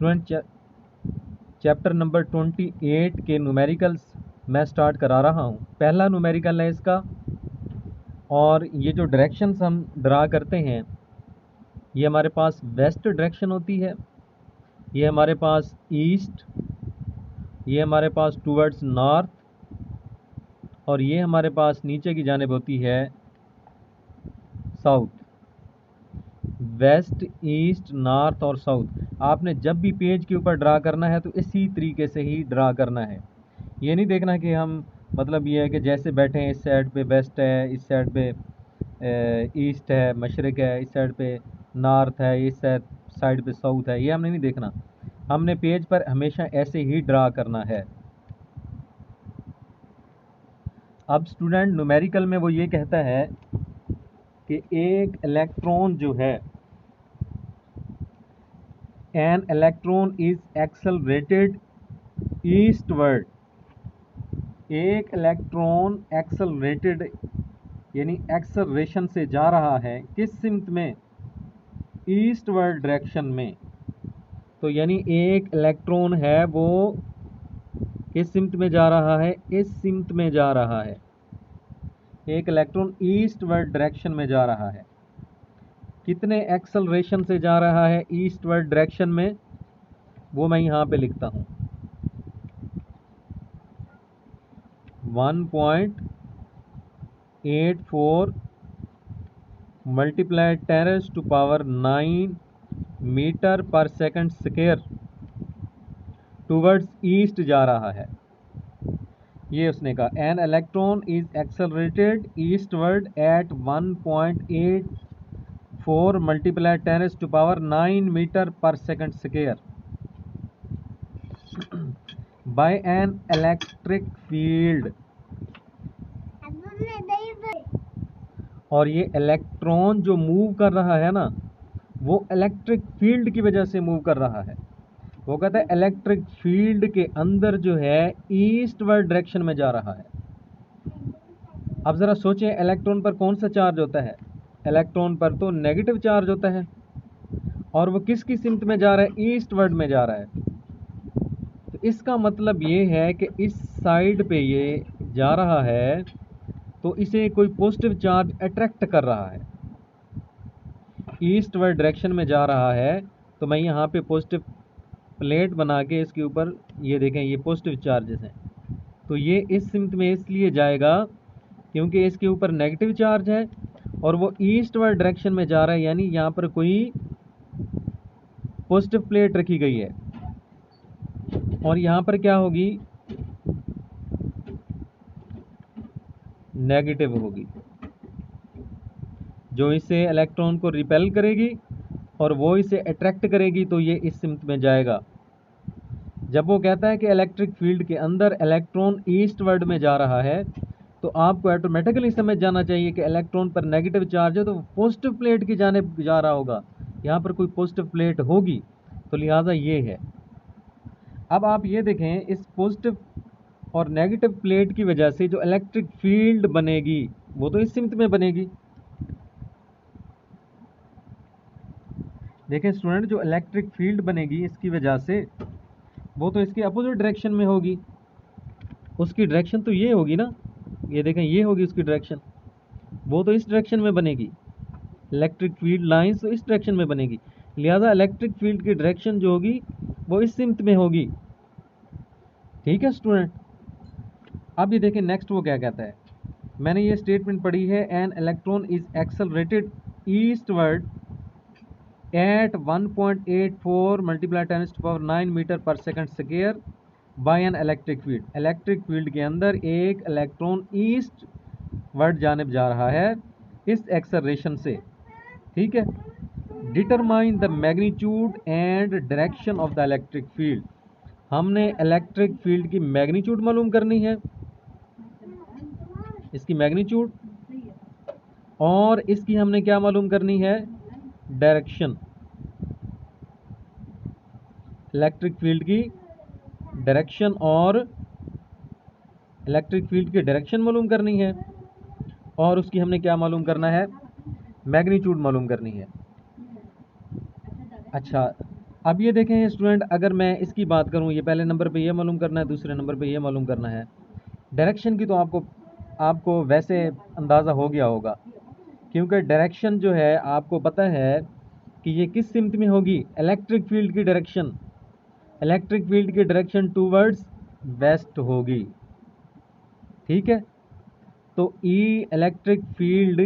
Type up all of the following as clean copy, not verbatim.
Student chapter number 28 के numericals मैं start करा रहा हूँ। पहला न्यूमेरिकल है इसका, और ये जो डायरेक्शंस हम ड्रा करते हैं ये हमारे पास वेस्ट डायरेक्शन होती है, ये हमारे पास ईस्ट, ये हमारे पास टूवर्ड्स नॉर्थ, और ये हमारे पास नीचे की जानिब होती है साउथ। वेस्ट, ईस्ट, नॉर्थ और साउथ आपने जब भी पेज के ऊपर ड्रा करना है तो इसी तरीके से ही ड्रा करना है। ये नहीं देखना कि हम मतलब ये है कि जैसे बैठे हैं इस साइड पे वेस्ट है, इस साइड पे ईस्ट है, मशरिक है, इस साइड पे नॉर्थ है, इस साइड पे साउथ है, ये हमने नहीं देखना। हमने पेज पर हमेशा ऐसे ही ड्रा करना है। अब स्टूडेंट न्यूमेरिकल में वो ये कहता है कि एक इलेक्ट्रॉन जो है, an electron is accelerated eastward. एक इलेक्ट्रॉन एक्सेलरेटेड यानी एक्सेलरेशन से जा रहा है किस सिमत में? ईस्टवर्ड डायरेक्शन में। तो यानी एक इलेक्ट्रॉन है वो किस सिमत में जा रहा है? इस सिमत में जा रहा है। एक इलेक्ट्रॉन ईस्टवर्ड डायरेक्शन में जा रहा है। कितने एक्सेलरेशन से जा रहा है ईस्टवर्ड डायरेक्शन में? वो मैं यहाँ पे लिखता हूँ 1.84 multiply 10⁻⁹ metre per second square towards east जा रहा है। ये उसने कहा an electron is accelerated eastward at 1.84 multiply 10⁻⁹ metre per second square by an electric field. और ये इलेक्ट्रॉन जो मूव कर रहा है ना, वो इलेक्ट्रिक फील्ड की वजह से मूव कर रहा है। वो कहता है इलेक्ट्रिक फील्ड के अंदर जो है ईस्टवर्ड डायरेक्शन में जा रहा है। अब ज़रा सोचें, इलेक्ट्रॉन पर कौन सा चार्ज होता है? इलेक्ट्रॉन पर तो नेगेटिव चार्ज होता है, और वो किसकी सिमत में जा रहा है? ईस्टवर्ड में जा रहा है। तो इसका मतलब ये है कि इस साइड पे ये जा रहा है तो इसे कोई पॉजिटिव चार्ज अट्रैक्ट कर रहा है। ईस्टवर्ड डायरेक्शन में जा रहा है तो मैं यहाँ पे पॉजिटिव प्लेट बना के इसके ऊपर ये देखें, ये पॉजिटिव चार्जेस हैं। तो ये इस सिमत में इसलिए जाएगा क्योंकि इसके ऊपर नेगेटिव चार्ज है और वो ईस्टवर्ड डायरेक्शन में जा रहा है, यानी यहाँ पर कोई पॉजिटिव प्लेट रखी गई है। और यहाँ पर क्या होगी? नेगेटिव होगी, जो इसे इलेक्ट्रॉन को रिपेल करेगी और वो इसे अट्रैक्ट करेगी, तो ये इस सिमत में जाएगा। जब वो कहता है कि इलेक्ट्रिक फील्ड के अंदर इलेक्ट्रॉन ईस्टवर्ड में जा रहा है तो आपको ऑटोमेटिकली समझ जाना चाहिए कि इलेक्ट्रॉन पर नेगेटिव चार्ज है तो पॉजिटिव प्लेट की जानिब जा रहा होगा। यहाँ पर कोई पॉजिटिव प्लेट होगी, तो लिहाजा ये है। अब आप ये देखें, इस पॉजिटिव और नेगेटिव प्लेट की वजह से जो इलेक्ट्रिक फील्ड बनेगी वो तो इस सिमत में बनेगी। देखें स्टूडेंट, जो इलेक्ट्रिक फील्ड बनेगी इसकी वजह से वो तो इसके अपोजिट डायरेक्शन में होगी। उसकी डायरेक्शन तो ये होगी ना, ये देखें ये होगी उसकी डायरेक्शन, वो तो इस डायरेक्शन में बनेगी। इलेक्ट्रिक फील्ड लाइंस तो इस डायरेक्शन में बनेगी, लिहाजा इलेक्ट्रिक फील्ड की डायरेक्शन जो होगी वो इस सिमत में होगी। ठीक है स्टूडेंट। अब ये देखें नेक्स्ट वो क्या कहता है। मैंने ये स्टेटमेंट पढ़ी है, an electron is accelerated eastward at 1.84 multiply 10⁻⁹ metre per second square by an electric field. Electric field के अंदर एक इलेक्ट्रॉन ईस्ट वर्ड जानिब जा रहा है इस एक्सेलरेशन से। ठीक है। Determine the magnitude and direction of the electric field. हमने इलेक्ट्रिक फील्ड की मैग्नीट्यूड मालूम करनी है, इसकी मैग्नीट्यूड, और इसकी हमने क्या मालूम करनी है? डायरेक्शन। इलेक्ट्रिक फील्ड की डायरेक्शन और इलेक्ट्रिक फील्ड की डायरेक्शन मालूम करनी है, और उसकी हमने क्या मालूम करना है? मैग्नीट्यूड मालूम करनी है। अच्छा, अब ये देखें स्टूडेंट, अगर मैं इसकी बात करूँ, ये पहले नंबर पे ये मालूम करना है, दूसरे नंबर पे ये मालूम करना है। डायरेक्शन की तो आपको वैसे अंदाज़ा हो गया होगा, क्योंकि डायरेक्शन जो है आपको पता है कि ये किस सिमत में होगी, इलेक्ट्रिक फील्ड की डायरेक्शन, इलेक्ट्रिक फील्ड की डायरेक्शन टूवर्ड्स वेस्ट होगी। ठीक है, तो E electric field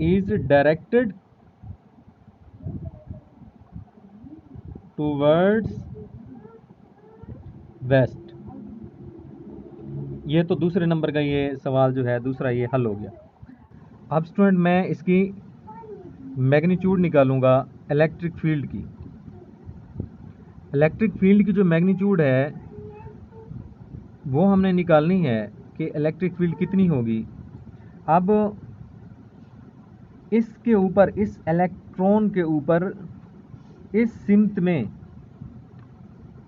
is directed towards west. ये तो दूसरे नंबर का ये सवाल जो है दूसरा ये हल हो गया। अब स्टूडेंट मैं इसकी मैग्नीट्यूड निकालूंगा इलेक्ट्रिक फील्ड की। इलेक्ट्रिक फील्ड की जो मैग्नीट्यूड है वो हमने निकालनी है कि इलेक्ट्रिक फील्ड कितनी होगी। अब इसके ऊपर, इस इलेक्ट्रॉन के ऊपर, इस सिमत में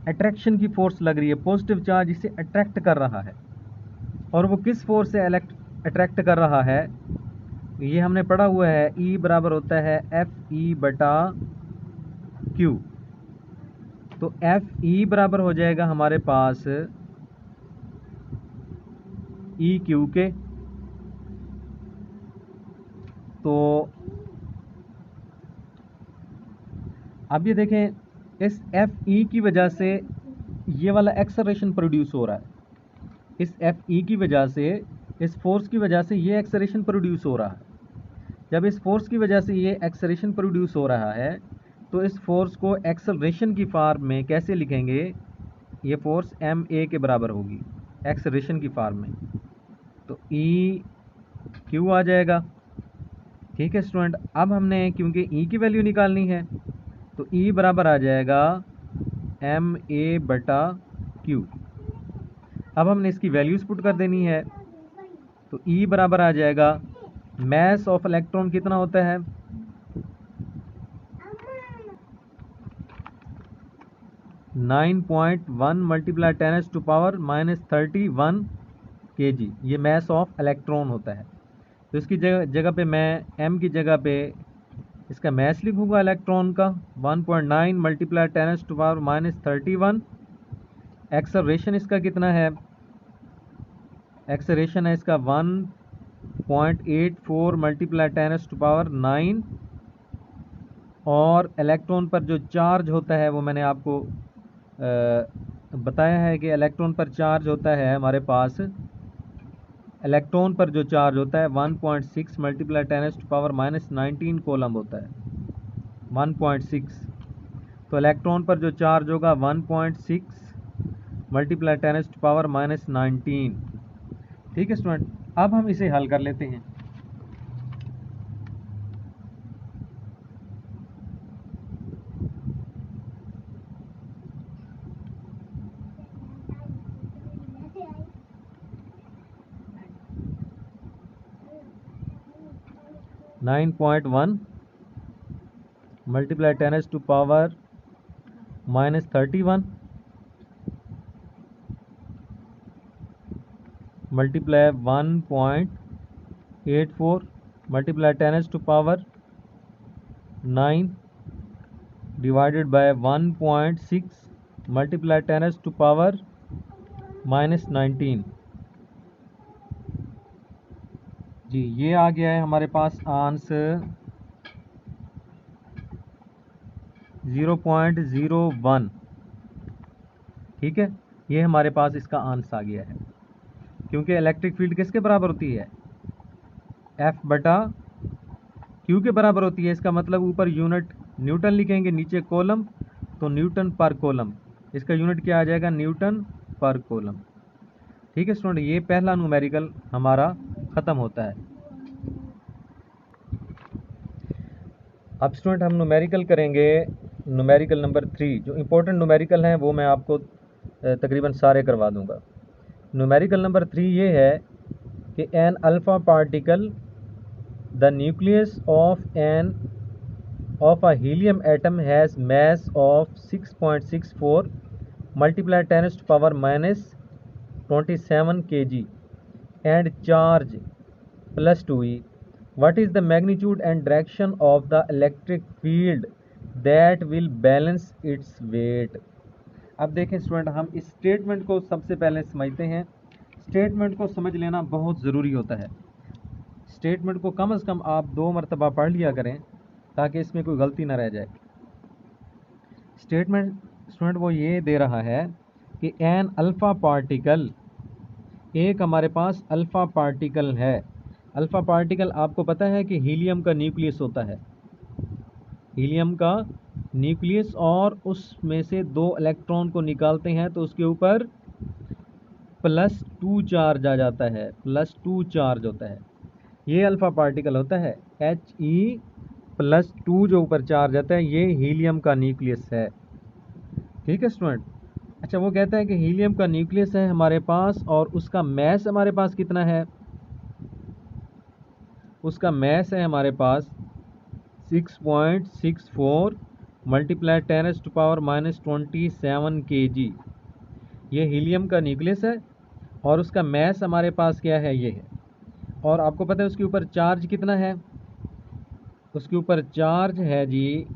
अट्रैक्शन की फोर्स लग रही है, पॉजिटिव चार्ज इसे अट्रैक्ट कर रहा है। और वो किस फोर्स से अट्रैक्ट कर रहा है, ये हमने पढ़ा हुआ है, E बराबर होता है FE/Q। तो FE बराबर हो जाएगा हमारे पास EQ के। तो अब ये देखें, इस FE की वजह से ये वाला एक्सेलरेशन प्रोड्यूस हो रहा है। इस FE की वजह से, इस फोर्स की वजह से ये एक्सेलरेशन प्रोड्यूस हो रहा है। जब इस फोर्स की वजह से ये एक्सेलरेशन प्रोड्यूस हो रहा है, तो इस फोर्स को एक्सेलरेशन की फॉर्म में कैसे लिखेंगे, ये फोर्स ma के बराबर होगी एक्सेलरेशन की फॉर्म में। तो EQ आ जाएगा। ठीक है स्टूडेंट, अब हमने क्योंकि E की वैल्यू निकालनी है, तो E बराबर आ जाएगा ma/Q। अब हमने इसकी वैल्यूज पुट कर देनी है। तो E बराबर आ जाएगा, मैस ऑफ इलेक्ट्रॉन कितना होता है, 9.1 मल्टीप्लाई 10⁻⁻31 kg, ये मैस ऑफ इलेक्ट्रॉन होता है। तो इसकी जगह पे मैं m की जगह पे इसका मैस लिखूंगा इलेक्ट्रॉन का 1.9 मल्टीप्लाई 10⁻⁻31। एक्सेलरेशन इसका कितना है, एक्सेलरेशन है इसका 1.84 मल्टीप्लाई 10⁻⁹। और इलेक्ट्रॉन पर जो चार्ज होता है वो मैंने आपको बताया है कि इलेक्ट्रॉन पर चार्ज होता है हमारे पास, इलेक्ट्रॉन पर जो चार्ज होता है 1.6 मल्टीप्लाई 10⁻⁻19 कोलम होता है, 1.6। तो इलेक्ट्रॉन पर जो चार्ज होगा 1.6 मल्टीप्लाई 10⁻⁻19। ठीक है स्टूडेंट, अब हम इसे हल कर लेते हैं। (9.1 multiply 10⁻⁻31 multiply 1.84 multiply 10⁻⁹ divided by 1.6 multiply 10⁻⁻19। जी, ये आ गया है हमारे पास आंसर 0.01। ठीक है, ये हमारे पास इसका आंसर आ गया है, क्योंकि इलेक्ट्रिक फील्ड किसके बराबर होती है, F/Q के बराबर होती है। इसका मतलब ऊपर यूनिट न्यूटन लिखेंगे, नीचे कॉलम, तो न्यूटन पर कॉलम, इसका यूनिट क्या आ जाएगा, न्यूटन पर कॉलम। ठीक है स्टूडेंट, ये पहला न्यूमेरिकल हमारा ख़त्म होता है। अब स्टूडेंट हम न्यूमेरिकल करेंगे, न्यूमेरिकल नंबर 3। जो इम्पोर्टेंट न्यूमेरिकल हैं वो मैं आपको तकरीबन सारे करवा दूंगा। न्यूमेरिकल नंबर 3 ये है कि an alpha particle, the nucleus of a helium atom has mass of 6.64 multiply 10⁻⁻27 kg and charge +2e. What is the magnitude and direction of the electric field that will balance its weight. अब देखें student, हम इस statement को सबसे पहले समझते हैं। Statement को समझ लेना बहुत ज़रूरी होता है। स्टेटमेंट को कम से कम आप 2 मरतबा पढ़ लिया करें ताकि इसमें कोई गलती ना रह जाए। स्टेटमेंट स्टूडेंट वो ये दे रहा है कि एन अल्फ़ा पार्टिकल, एक हमारे पास अल्फ़ा पार्टिकल है। अल्फ़ा पार्टिकल आपको पता है कि हीलियम का न्यूक्लियस होता है, हीलियम का न्यूक्लियस, और उसमें से 2 इलेक्ट्रॉन को निकालते हैं तो उसके ऊपर +2 चार्ज आ जाता है, +2 चार्ज होता है। ये अल्फ़ा पार्टिकल होता है, He+2 जो ऊपर चार्ज आता है, ये हीलियम का न्यूक्लियस है। ठीक है स्टूडेंट। अच्छा, वो कहता है कि हीलियम का न्यूक्लियस है हमारे पास और उसका मैस हमारे पास कितना है? उसका मैस है हमारे पास 6.64 × 10⁻⁻27 kg। ये हीलियम का न्यूक्लियस है और उसका मैस हमारे पास क्या है? ये है। और आपको पता है उसके ऊपर चार्ज कितना है? उसके ऊपर चार्ज है जी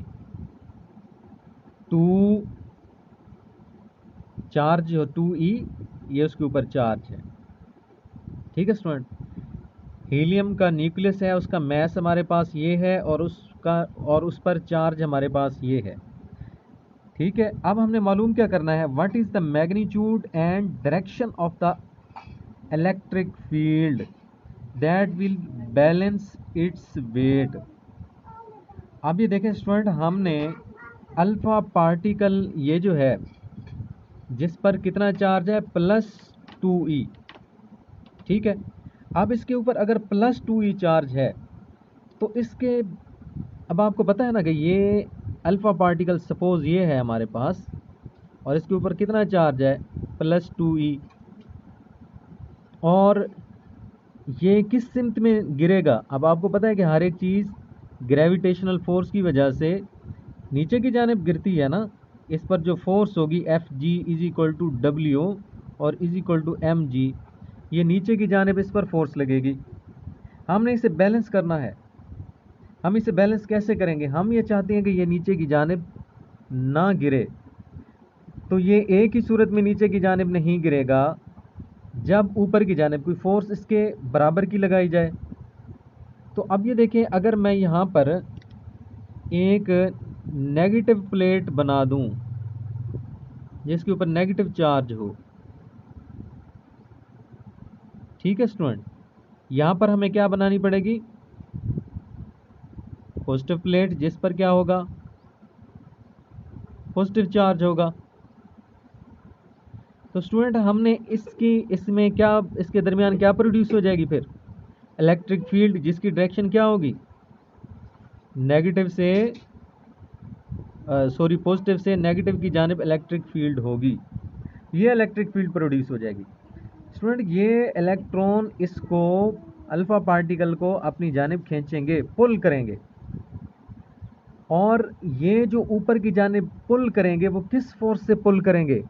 2, चार्ज जो 2e, ये उसके ऊपर चार्ज है। ठीक है स्टूडेंट, हीलियम का न्यूक्लियस है, उसका मैस हमारे पास ये है और उस पर चार्ज हमारे पास ये है। ठीक है, अब हमने मालूम क्या करना है? What is the magnitude and direction of the electric field that will balance its weight. अब ये देखें स्टूडेंट, हमने अल्फा पार्टिकल ये जो है जिस पर कितना चार्ज है? +2e। ठीक है, अब इसके ऊपर अगर +2e चार्ज है तो इसके, अब आपको पता है ना कि ये अल्फा पार्टिकल सपोज ये है हमारे पास और इसके ऊपर कितना चार्ज है? +2e। और ये किस सिमत में गिरेगा? अब आपको पता है कि हर एक चीज़ ग्रेविटेशनल फोर्स की वजह से नीचे की जानिब गिरती है ना। इस पर जो फोर्स होगी Fg = W और = mg, ये नीचे की जानिब इस पर फोर्स लगेगी। हमने इसे बैलेंस करना है। हम इसे बैलेंस कैसे करेंगे? हम ये चाहते हैं कि ये नीचे की जानिब ना गिरे, तो ये एक ही सूरत में नीचे की जानिब नहीं गिरेगा जब ऊपर की जानिब कोई फोर्स इसके बराबर की लगाई जाए। तो अब ये देखें, अगर मैं यहाँ पर एक नेगेटिव प्लेट बना दूं जिसके ऊपर नेगेटिव चार्ज हो, ठीक है स्टूडेंट, यहाँ पर हमें क्या बनानी पड़ेगी? पॉजिटिव प्लेट जिस पर क्या होगा? पॉजिटिव चार्ज होगा। तो स्टूडेंट हमने इसमें क्या, इसके दरमियान क्या प्रोड्यूस हो जाएगी? फिर इलेक्ट्रिक फील्ड जिसकी डायरेक्शन क्या होगी? नेगेटिव से पॉजिटिव से नेगेटिव की जानिब इलेक्ट्रिक फील्ड होगी। ये इलेक्ट्रिक फील्ड प्रोड्यूस हो जाएगी। स्टूडेंट, ये इलेक्ट्रॉन इसको, अल्फा पार्टिकल को अपनी जानिब खींचेंगे, पुल करेंगे, और ये जो ऊपर की जानिब पुल करेंगे वो किस फोर्स से पुल करेंगे?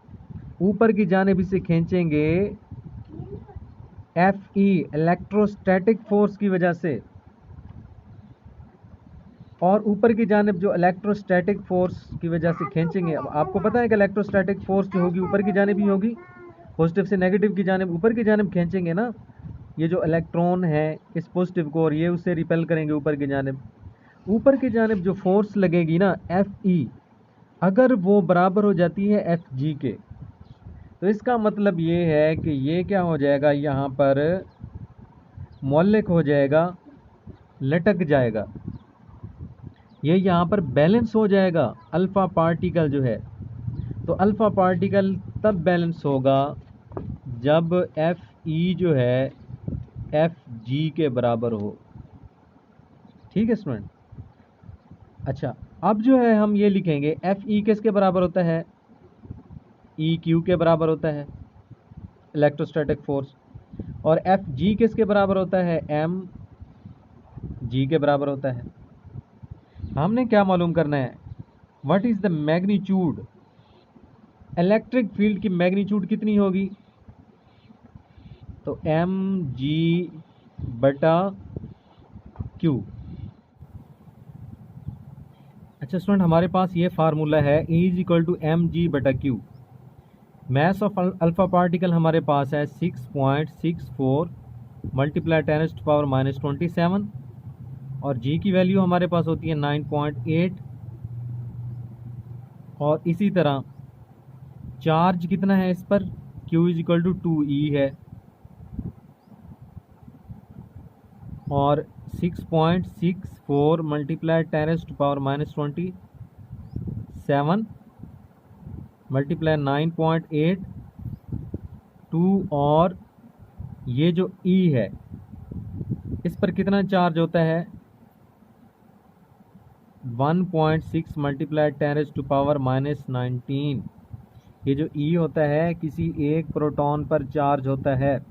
ऊपर की जानिब इसे खींचेंगे Fe, इलेक्ट्रोस्टैटिक फोर्स की वजह से। और ऊपर की जानिब जो इलेक्ट्रोस्टैटिक फोर्स की वजह से खींचेंगे, अब आपको पता है कि इलेक्ट्रोस्टैटिक फोर्स जो होगी ऊपर की जानिब ही होगी। पॉजिटिव से नेगेटिव की जानिब ऊपर की जानिब खींचेंगे ना, ये जो इलेक्ट्रॉन है इस पॉजिटिव को, और ये उससे रिपेल करेंगे ऊपर की जानिब। ऊपर की जानिब जो फोर्स लगेगी ना Fe, अगर वो बराबर हो जाती है Fg के, तो इसका मतलब ये है कि ये क्या हो जाएगा? यहाँ पर मौलिक हो जाएगा, लटक जाएगा, ये यहाँ पर बैलेंस हो जाएगा अल्फा पार्टिकल जो है। तो अल्फा पार्टिकल तब बैलेंस होगा जब Fe जो है Fg के बराबर हो। ठीक है स्टूडेंट। अच्छा, अब जो है हम ये लिखेंगे Fe किसके बराबर होता है? EQ के बराबर होता है, इलेक्ट्रोस्टैटिक फोर्स। और Fg किसके बराबर होता है? mg के बराबर होता है। हमने क्या मालूम करना है? What is the magnitude, electric field की मैग्नीट्यूड कितनी होगी? तो mg/q। अच्छा स्टूडेंट, हमारे पास ये फार्मूला है E is equal to m g बटा q. Mass of alpha particle हमारे पास है 6.64 मल्टीप्लाई 10⁻⁻27 और जी की वैल्यू हमारे पास होती है 9.8। और इसी तरह चार्ज कितना है इस पर, Q is equal to 2E है। और 6.64 मल्टीप्लाई 10⁻⁻27 मल्टीप्लाई 9.8 2 और ये जो E है इस पर कितना चार्ज होता है 1.6 मल्टीप्लाई 10⁻⁻19। ये जो E होता है किसी एक प्रोटॉन पर चार्ज होता है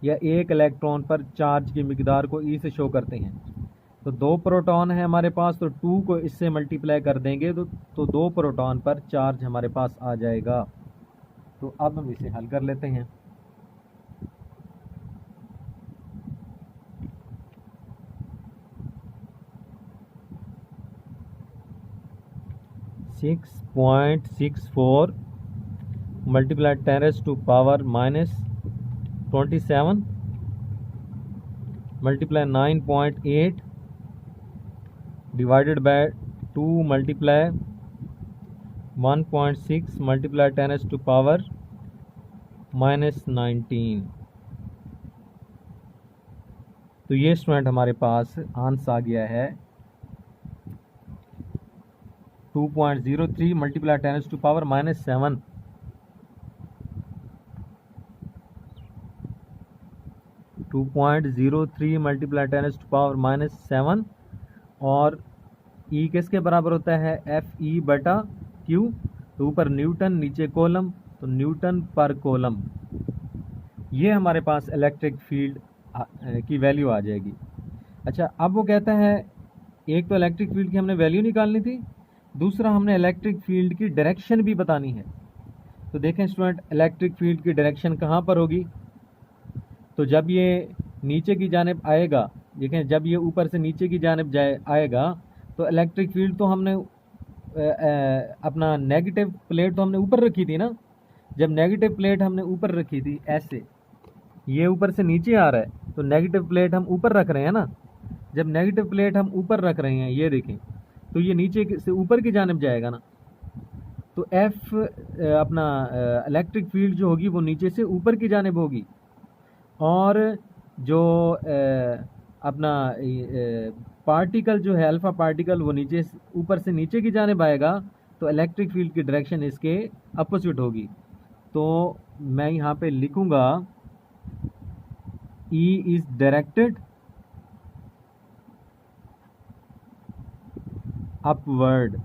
या एक इलेक्ट्रॉन पर चार्ज की मिकदार को E से शो करते हैं। तो 2 प्रोटॉन है हमारे पास, तो 2 को इससे मल्टीप्लाई कर देंगे तो 2 प्रोटॉन पर चार्ज हमारे पास आ जाएगा। तो अब हम इसे हल कर लेते हैं। (6.64 multiply 10⁻⁻27 multiply 9.8 divided by 2 multiply 1.6 multiply 10⁻⁻19। तो ये स्टूडेंट हमारे पास आंसर आ गया है 2.03 मल्टीप्लाई 10⁻⁻7 2.03 मल्टीप्लाई 10⁻⁻7 और E किसके बराबर होता है FE बटा Q। तो ऊपर न्यूटन नीचे कॉलम, तो न्यूटन पर कॉलम। ये हमारे पास इलेक्ट्रिक फील्ड की वैल्यू आ जाएगी। अच्छा, अब वो कहता है एक तो इलेक्ट्रिक फील्ड की हमने वैल्यू निकालनी थी, दूसरा हमने इलेक्ट्रिक फील्ड की डायरेक्शन भी बतानी है। तो देखें स्टूडेंट, इलेक्ट्रिक फील्ड की डायरेक्शन कहाँ पर होगी, तो जब ये नीचे की जानिब आएगा, देखें जब ये ऊपर से नीचे की जानिब आएगा तो इलेक्ट्रिक फील्ड तो हमने अपना नेगेटिव प्लेट तो हमने ऊपर रखी थी ना। जब नेगेटिव प्लेट हमने ऊपर रखी थी ऐसे, ये ऊपर से नीचे आ रहा है तो नेगेटिव प्लेट हम ऊपर रख रहे हैं ना। जब नेगेटिव प्लेट हम ऊपर रख रहे हैं, ये देखें, तो ये नीचे से ऊपर की जानिब जाएगा ना। तो F अपना इलेक्ट्रिक फील्ड जो होगी वो नीचे से ऊपर की जानिब होगी, और जो अपना पार्टिकल जो है अल्फा पार्टिकल वो नीचे ऊपर से नीचे की जानिब आएगा, तो इलेक्ट्रिक फील्ड की डायरेक्शन इसके अपोजिट होगी। तो मैं यहाँ पे लिखूँगा E इज डायरेक्टेड अपवर्ड,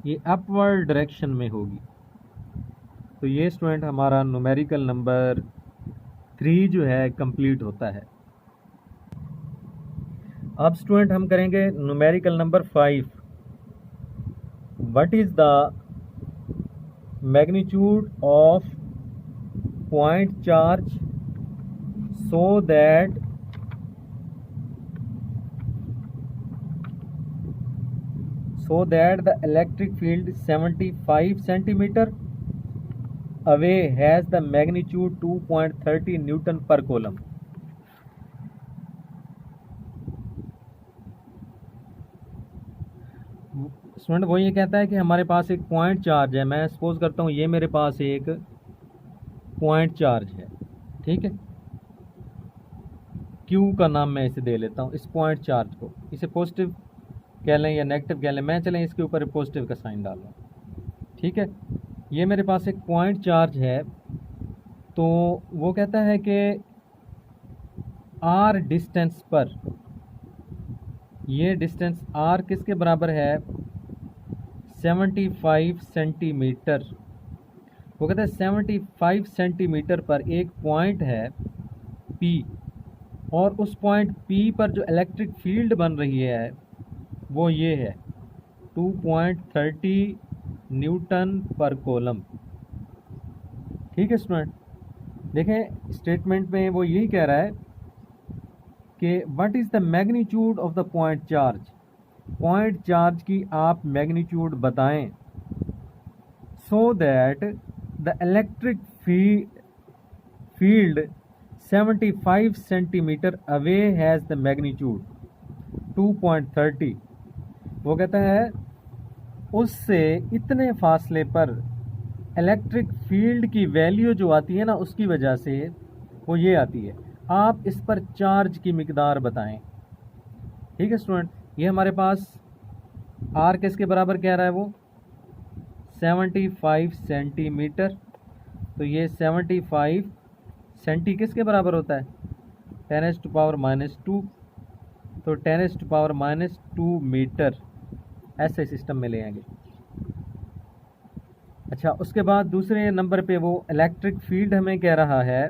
ये अपवर्ड डायरेक्शन में होगी। तो ये स्टूडेंट हमारा न्यूमेरिकल नंबर 3 जो है कंप्लीट होता है। अब स्टूडेंट हम करेंगे numerical number 5। What is the magnitude of point charge so that the electric field 75 centimeter away has the magnitude 2.30 Newton per coulomb। Student वो ये कहता है कि हमारे पास एक पॉइंट चार्ज है। मैं सपोज करता हूँ ये मेरे पास एक पॉइंट चार्ज है, ठीक है। Q का नाम मैं इसे दे लेता हूँ, इस पॉइंट चार्ज को। इसे पॉजिटिव कह लें या नेगेटिव कह लें, मैं चलें इसके ऊपर पॉजिटिव का साइन डाल रहा हूँ, ठीक है। ये मेरे पास एक पॉइंट चार्ज है। तो वो कहता है कि R डिस्टेंस पर, ये डिस्टेंस R किसके बराबर है 75 सेंटीमीटर। वो कहता है 75 सेंटीमीटर पर एक पॉइंट है P, और उस पॉइंट P पर जो इलेक्ट्रिक फील्ड बन रही है वो ये है 2.30 न्यूटन पर कॉलम, ठीक है स्टूडेंट। देखें स्टेटमेंट में वो यही कह रहा है कि what is the magnitude of the point charge. Point charge की आप मैग्नीट्यूड बताएं so that the electric field 75 centimeter away has the magnitude 2.30। वो कहता है उससे इतने फासले पर इलेक्ट्रिक फील्ड की वैल्यू जो आती है ना, उसकी वजह से वो ये आती है। आप इस पर चार्ज की मिकदार बताएं। ठीक है स्टूडेंट, ये हमारे पास आर किसके बराबर कह रहा है, वो 75 सेंटीमीटर। तो ये 75 सेंटी किसके बराबर होता है, 10⁻⁻²। तो 10⁻⁻² मीटर, ऐसे सिस्टम में ले आएंगे। अच्छा, उसके बाद दूसरे नंबर पे वो इलेक्ट्रिक फील्ड हमें कह रहा है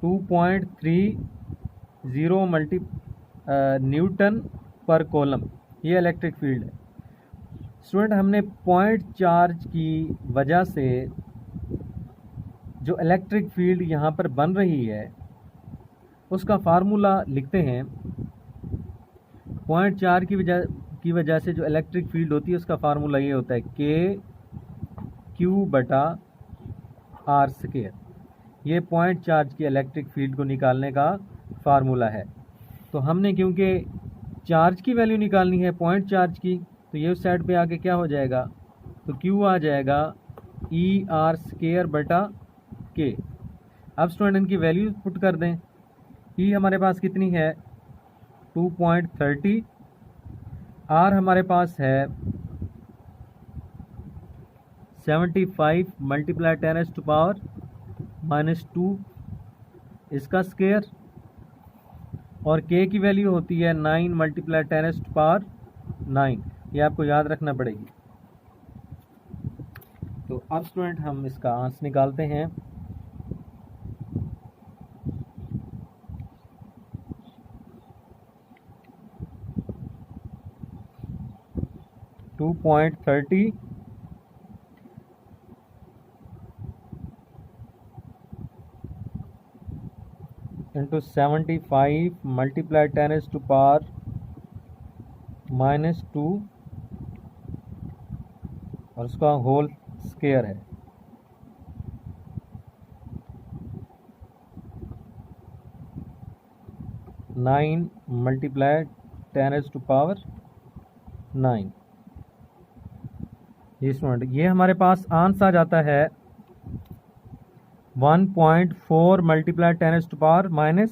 2.30 न्यूटन पर कॉलम, ये इलेक्ट्रिक फील्ड है। स्टूडेंट, हमने पॉइंट चार्ज की वजह से जो इलेक्ट्रिक फील्ड यहाँ पर बन रही है उसका फार्मूला लिखते हैं। पॉइंट चार्ज की वजह से जो इलेक्ट्रिक फील्ड होती है उसका फार्मूला ये होता है KQ/R²। ये पॉइंट चार्ज की इलेक्ट्रिक फील्ड को निकालने का फार्मूला है। तो हमने क्योंकि चार्ज की वैल्यू निकालनी है पॉइंट चार्ज की, तो ये उस साइड पे आके क्या हो जाएगा, तो Q आ जाएगा ER²/K। अब स्टूडेंट इनकी वैल्यू पुट कर दें। E हमारे पास कितनी है 2.30, R हमारे पास है 75 × 10⁻⁻², इसका स्क्वायर, और K की वैल्यू होती है 9 × 10⁻⁹। ये आपको याद रखना पड़ेगी। तो अब स्टूडेंट हम इसका आंसर निकालते हैं। टू 2.30 into 75 × 10⁻⁻² और उसका होल स्क्वायर है। नाइन × 10⁻⁹। ये स्टूडेंट, ये हमारे पास आंसर आ जाता है 1.4 × 10⁻⁻10।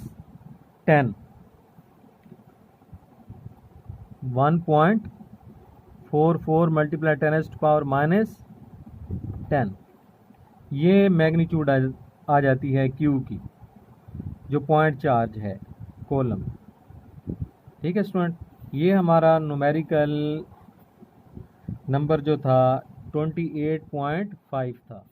1.44 × 10⁻⁻10। ये मैग्नीट्यूड आ जाती है Q की, जो पॉइंट चार्ज है कॉलम। ठीक है स्टूडेंट, ये हमारा न्यूमेरिकल नंबर जो था 28.5 था।